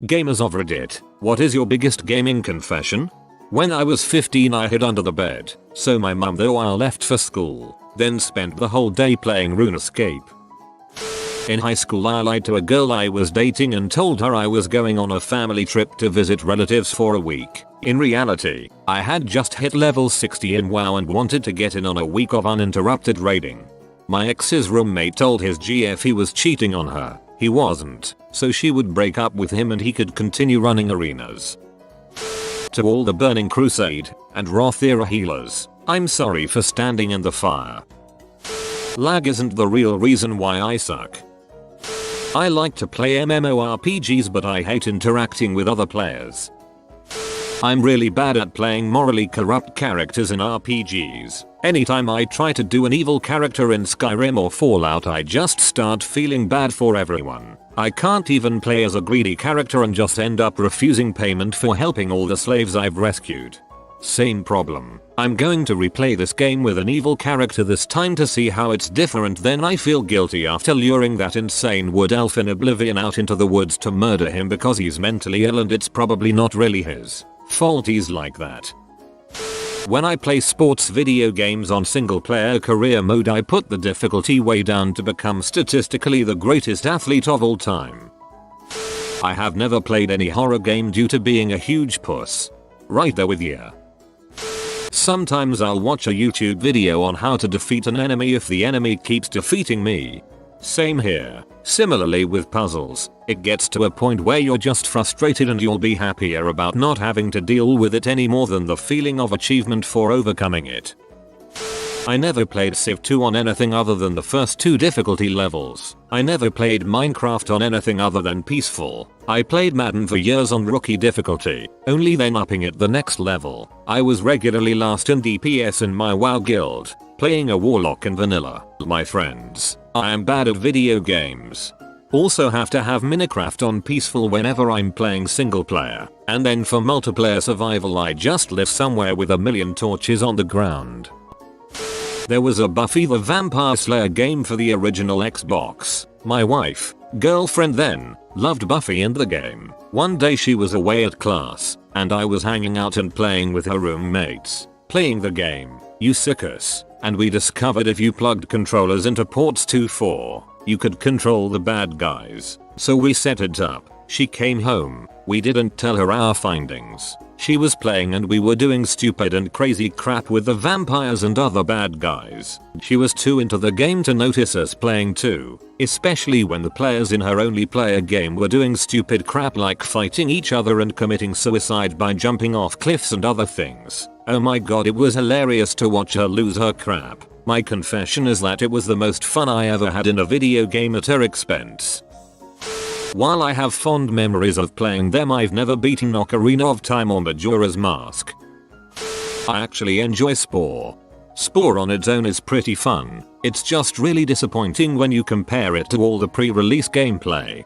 Gamers of Reddit, what is your biggest gaming confession? When I was 15 I hid under the bed, so my mum though I left for school, then spent the whole day playing RuneScape. In high school I lied to a girl I was dating and told her I was going on a family trip to visit relatives for a week. In reality, I had just hit level 60 in WoW and wanted to get in on a week of uninterrupted raiding. My ex's roommate told his GF he was cheating on her. He wasn't, so she would break up with him and he could continue running arenas. To all the Burning Crusade and Wrath era healers, I'm sorry for standing in the fire. Lag isn't the real reason why I suck. I like to play MMORPGs but I hate interacting with other players. I'm really bad at playing morally corrupt characters in RPGs. Anytime I try to do an evil character in Skyrim or Fallout I just start feeling bad for everyone. I can't even play as a greedy character and just end up refusing payment for helping all the slaves I've rescued. Same problem. I'm going to replay this game with an evil character this time to see how it's different, then I feel guilty after luring that insane wood elf in Oblivion out into the woods to murder him because he's mentally ill and it's probably not really his fault he's like that. When I play sports video games on single player career mode I put the difficulty way down to become statistically the greatest athlete of all time. I have never played any horror game due to being a huge puss. Right there with ya. Sometimes I'll watch a YouTube video on how to defeat an enemy if the enemy keeps defeating me. Same here. Similarly with puzzles, it gets to a point where you're just frustrated and you'll be happier about not having to deal with it any more than the feeling of achievement for overcoming it. I never played Civ 2 on anything other than the first 2 difficulty levels. I never played Minecraft on anything other than peaceful. I played Madden for years on rookie difficulty, only then upping it the next level. I was regularly last in DPS in my WoW guild, playing a warlock in vanilla. My friends, I am bad at video games. Also have to have Minecraft on peaceful whenever I'm playing single player, and then for multiplayer survival I just live somewhere with a million torches on the ground. There was a Buffy the Vampire Slayer game for the original Xbox. My wife, girlfriend then, loved Buffy and the game. One day she was away at class, and I was hanging out and playing with her roommates. Playing the game, you suckers, and we discovered if you plugged controllers into ports 2-4, you could control the bad guys. So we set it up. She came home. We didn't tell her our findings. She was playing and we were doing stupid and crazy crap with the vampires and other bad guys. She was too into the game to notice us playing too, especially when the players in her only player game were doing stupid crap like fighting each other and committing suicide by jumping off cliffs and other things. Oh my god, it was hilarious to watch her lose her crap. My confession is that it was the most fun I ever had in a video game at her expense. While I have fond memories of playing them, I've never beaten Ocarina of Time or Majora's Mask. I actually enjoy Spore. Spore on its own is pretty fun, it's just really disappointing when you compare it to all the pre-release gameplay.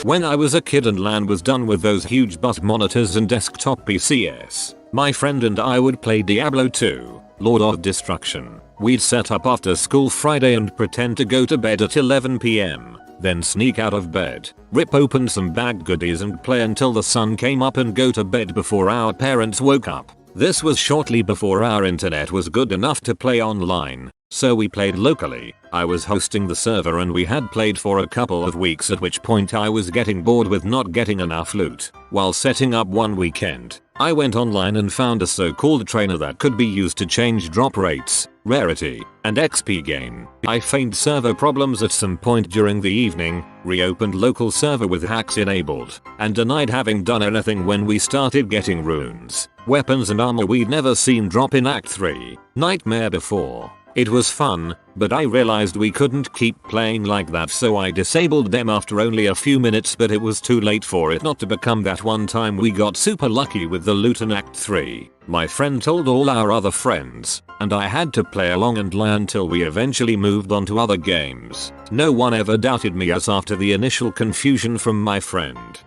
When I was a kid and LAN was done with those huge butt monitors and desktop PCs, my friend and I would play Diablo 2, Lord of Destruction. We'd set up after school Friday and pretend to go to bed at 11 PM. Then sneak out of bed, rip open some bag goodies and play until the sun came up and go to bed before our parents woke up. This was shortly before our internet was good enough to play online, so we played locally. I was hosting the server and we had played for a couple of weeks, at which point I was getting bored with not getting enough loot. While setting up one weekend, I went online and found a so-called trainer that could be used to change drop rates, rarity, and XP gain. I feigned server problems at some point during the evening, reopened local server with hacks enabled, and denied having done anything when we started getting runes, weapons and armor we'd never seen drop in Act 3, Nightmare before. It was fun, but I realized we couldn't keep playing like that, so I disabled them after only a few minutes, but it was too late for it not to become that one time we got super lucky with the loot in Act 3. My friend told all our other friends, and I had to play along and lie until we eventually moved on to other games. No one ever doubted me as after the initial confusion from my friend.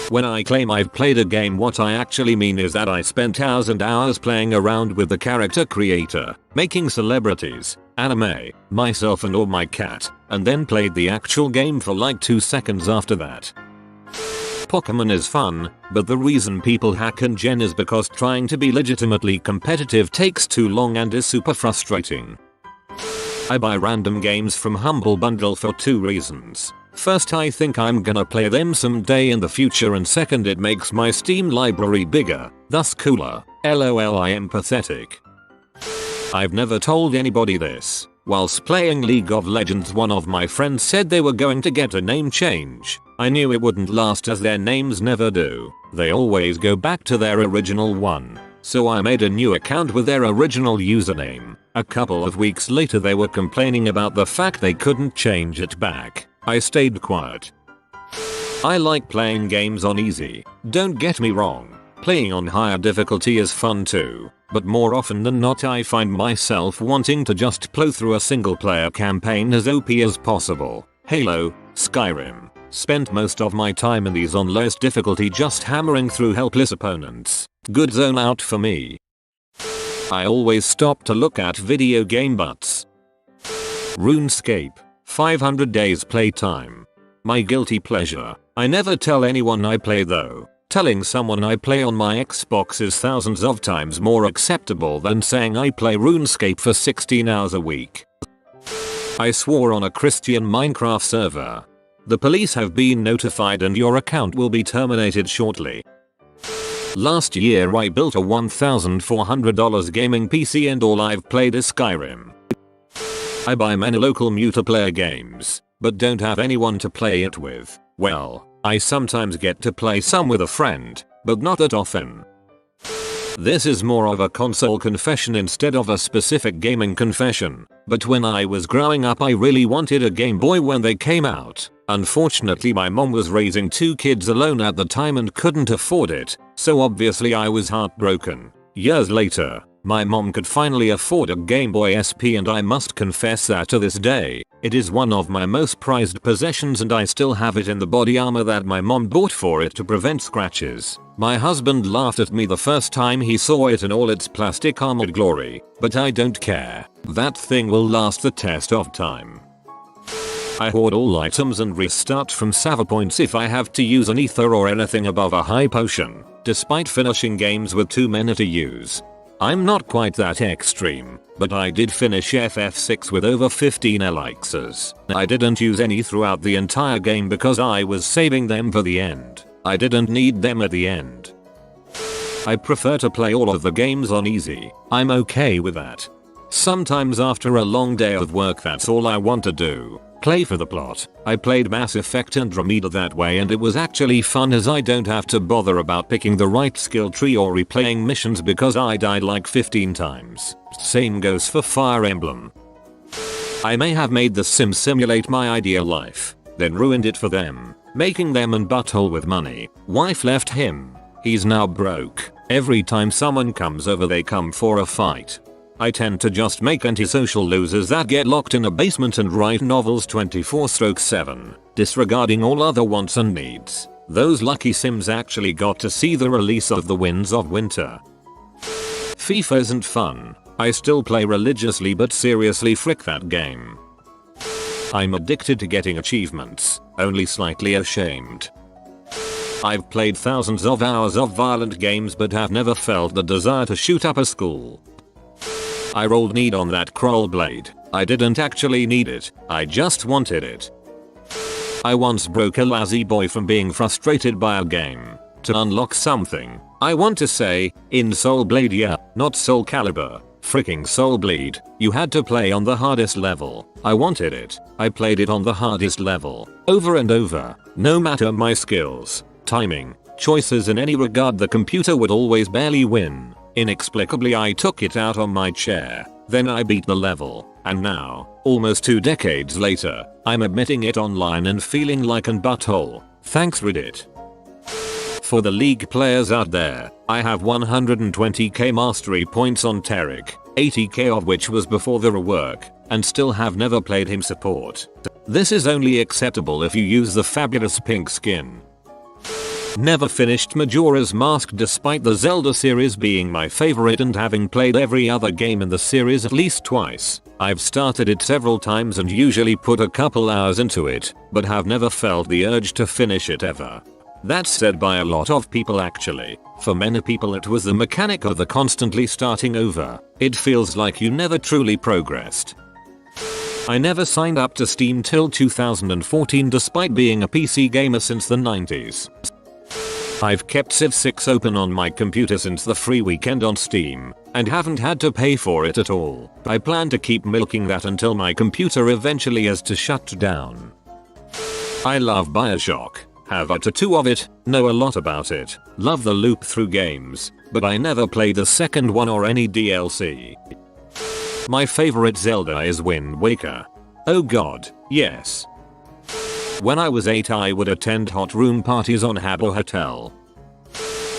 When I claim I've played a game, what I actually mean is that I spent hours and hours playing around with the character creator, making celebrities, anime, myself and or my cat, and then played the actual game for like 2 seconds after that. Pokemon is fun, but the reason people hack and gen is because trying to be legitimately competitive takes too long and is super frustrating. I buy random games from Humble Bundle for 2 reasons. First, I think I'm gonna play them someday in the future, and second, it makes my Steam library bigger, thus cooler. LOL, I am pathetic. I've never told anybody this. Whilst playing League of Legends, one of my friends said they were going to get a name change. I knew it wouldn't last, as their names never do. They always go back to their original one. So I made a new account with their original username. A couple of weeks later they were complaining about the fact they couldn't change it back. I stayed quiet. I like playing games on easy. Don't get me wrong. Playing on higher difficulty is fun too. But more often than not, I find myself wanting to just plow through a single player campaign as OP as possible. Halo, Skyrim. Spent most of my time in these on lowest difficulty just hammering through helpless opponents. Good zone out for me. I always stop to look at video game butts. RuneScape. 500 days playtime. My guilty pleasure. I never tell anyone I play though. Telling someone I play on my Xbox is thousands of times more acceptable than saying I play RuneScape for 16 hours a week. I swore on a Christian Minecraft server. The police have been notified and your account will be terminated shortly. Last year I built a $1,400 gaming PC and all I've played is Skyrim. I buy many local multiplayer games, but don't have anyone to play it with. Well, I sometimes get to play some with a friend, but not that often. This is more of a console confession instead of a specific gaming confession, but when I was growing up I really wanted a Game Boy when they came out. Unfortunately my mom was raising 2 kids alone at the time and couldn't afford it, so obviously I was heartbroken. Years later, my mom could finally afford a Game Boy SP and I must confess that to this day, it is one of my most prized possessions and I still have it in the body armor that my mom bought for it to prevent scratches. My husband laughed at me the first time he saw it in all its plastic armored glory, but I don't care. That thing will last the test of time. I hoard all items and restart from save points if I have to use an ether or anything above a high potion, despite finishing games with too many to use. I'm not quite that extreme, but I did finish FF6 with over 15 elixirs. I didn't use any throughout the entire game because I was saving them for the end. I didn't need them at the end. I prefer to play all of the games on easy. I'm okay with that. Sometimes after a long day of work that's all I want to do. Play for the plot. I played Mass Effect Andromeda that way and it was actually fun as I don't have to bother about picking the right skill tree or replaying missions because I died like 15 times. Same goes for Fire Emblem. I may have made the Sims simulate my ideal life, then ruined it for them, making them an butthole with money. Wife left him. He's now broke. Every time someone comes over they come for a fight. I tend to just make antisocial losers that get locked in a basement and write novels 24/7, disregarding all other wants and needs. Those lucky Sims actually got to see the release of The Winds of Winter. FIFA isn't fun. I still play religiously, but seriously frick that game. I'm addicted to getting achievements, only slightly ashamed. I've played thousands of hours of violent games but have never felt the desire to shoot up a school. I rolled need on that Kroll blade. I didn't actually need it, I just wanted it. I once broke a lazy boy from being frustrated by a game. To unlock something, I want to say, in Soul Blade, yeah, not Soul Calibur, freaking Soul Bleed, you had to play on the hardest level. I wanted it. I played it on the hardest level, over and over. No matter my skills, timing, choices in any regard, the computer would always barely win. Inexplicably I took it out on my chair, then I beat the level, and now, almost 2 decades later, I'm admitting it online and feeling like an butthole. Thanks Reddit. For the League players out there, I have 120k mastery points on Taric, 80k of which was before the rework, and still have never played him support. This is only acceptable if you use the fabulous pink skin. Never finished Majora's Mask despite the Zelda series being my favorite and having played every other game in the series at least twice. I've started it several times and usually put a couple hours into it, but have never felt the urge to finish it ever. That's said by a lot of people actually. For many people it was the mechanic of the constantly starting over. It feels like you never truly progressed. I never signed up to Steam till 2014 despite being a PC gamer since the 90s. I've kept Civ 6 open on my computer since the free weekend on Steam, and haven't had to pay for it at all. I plan to keep milking that until my computer eventually has to shut down. I love Bioshock. Have a tattoo of it, know a lot about it, love the loop through games, but I never played the second one or any DLC. My favorite Zelda is Wind Waker. Oh god, yes. When I was 8 I would attend hot room parties on Habbo Hotel.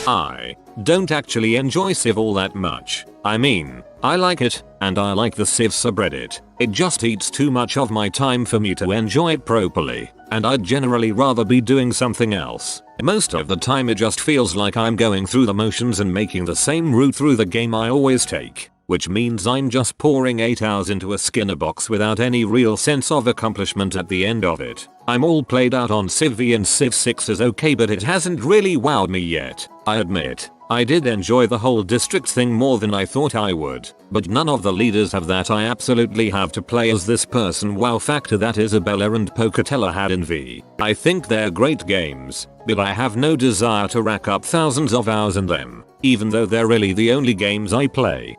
I don't actually enjoy Civ all that much. I mean, I like it, and I like the Civ subreddit. It just eats too much of my time for me to enjoy it properly, and I'd generally rather be doing something else. Most of the time it just feels like I'm going through the motions and making the same route through the game I always take, which means I'm just pouring 8 hours into a Skinner box without any real sense of accomplishment at the end of it. I'm all played out on Civ V and Civ 6 is okay, but it hasn't really wowed me yet, I admit. I did enjoy the whole district thing more than I thought I would, but none of the leaders have that. I absolutely have to play as this person wow factor that Isabella and Pocatella had in V. I think they're great games, but I have no desire to rack up thousands of hours in them, even though they're really the only games I play.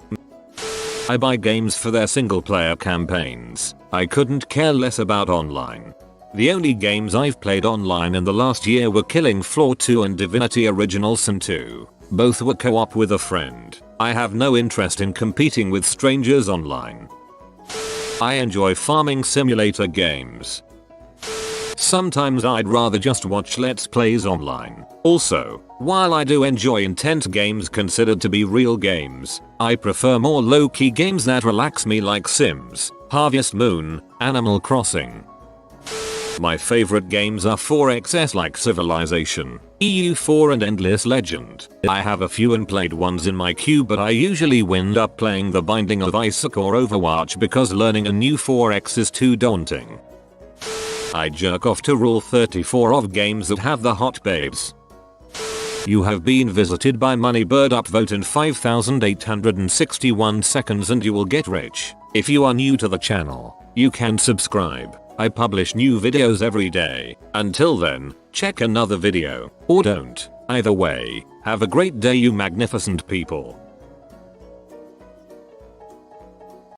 I buy games for their single player campaigns. I couldn't care less about online. The only games I've played online in the last year were Killing Floor 2 and Divinity Original Sin 2. Both were co-op with a friend. I have no interest in competing with strangers online. I enjoy farming simulator games. Sometimes I'd rather just watch let's plays online. Also, while I do enjoy intense games considered to be real games, I prefer more low-key games that relax me like Sims, Harvest Moon, Animal Crossing. My favorite games are 4XS like Civilization, EU4 and Endless Legend. I have a few unplayed ones in my queue, but I usually wind up playing The Binding of Isaac or Overwatch because learning a new 4X is too daunting. I jerk off to Rule 34 of games that have the hot babes. You have been visited by Moneybird. Upvote in 5,861 seconds and you will get rich. If you are new to the channel, you can subscribe. I publish new videos every day. Until then, check another video, or don't. Either way, have a great day you magnificent people.